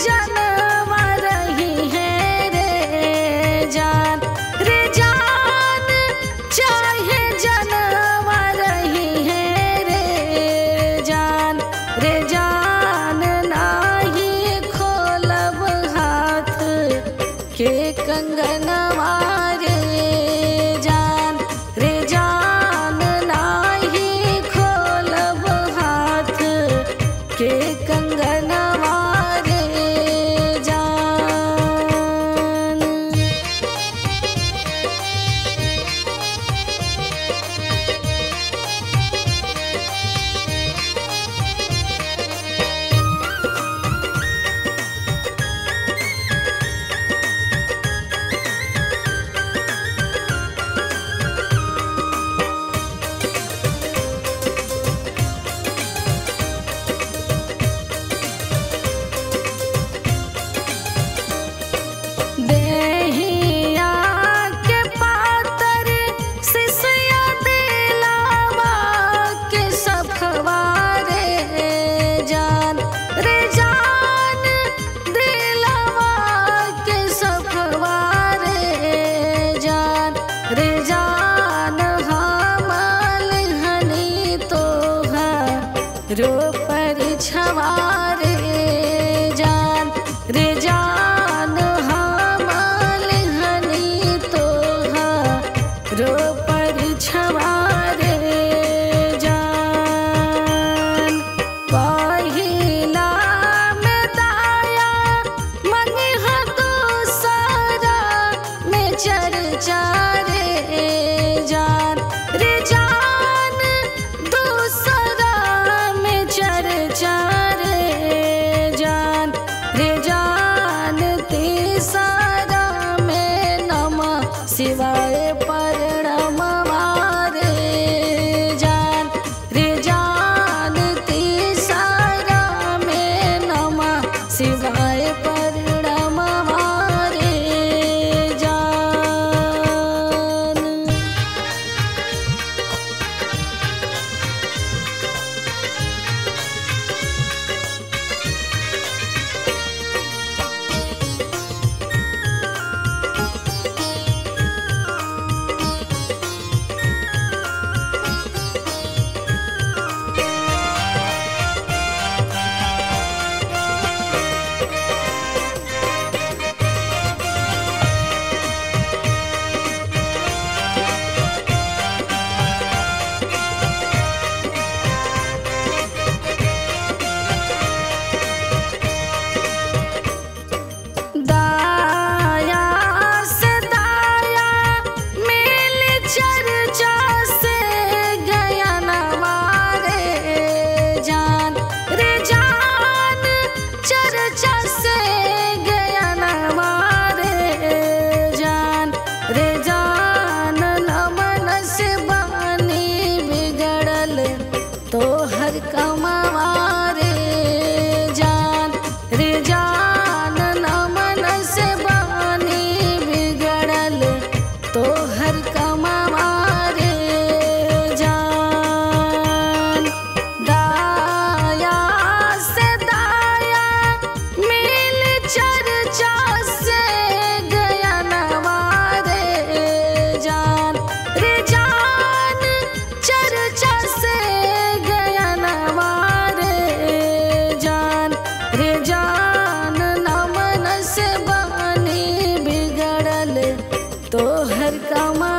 जनवा रही है रे जान, रे जान चाहे जनवा रही है रे जान, रे जान नाही खोलब हाथ के कंगनवा रे जान, रे जान नाही खोलब हाथ के कंगनवा रे जान। देहिया के पातर सिसया दिलावा के सफवा रे जान, रे जान दिलावा के सफवा रे जान, रे जान हमल हनी तोहरो परिछवा रे जान, रे जान हमल हनी तोहरो परिछवा रे जान। पहिला में दाया मंगिह दूसरा में चर्चा रे जान, रे जान दूसरा में चर्चा रे जान, रे जान तीसरा में नमः शिवाय परिणमवा रे जान, रे जान तीसरा में नमः शिवाय परिणमवा रे जान। दाया से दाया मिल चर्चा से गया नवारे जान, रे जान चर्चा से गया नवारे जान, रे जान नमन से बानी बिगड़ल तो हर कमावा रे जान, रे जान नमन से बानी बिगड़ल तो हर कमावा रे जान। दाया से दाया मिल चर्चा से गया नवारे जान, रे जान चर्चा से गया नवारे जान, रे जान नमन से बानी बिगड़ल तो हर कमा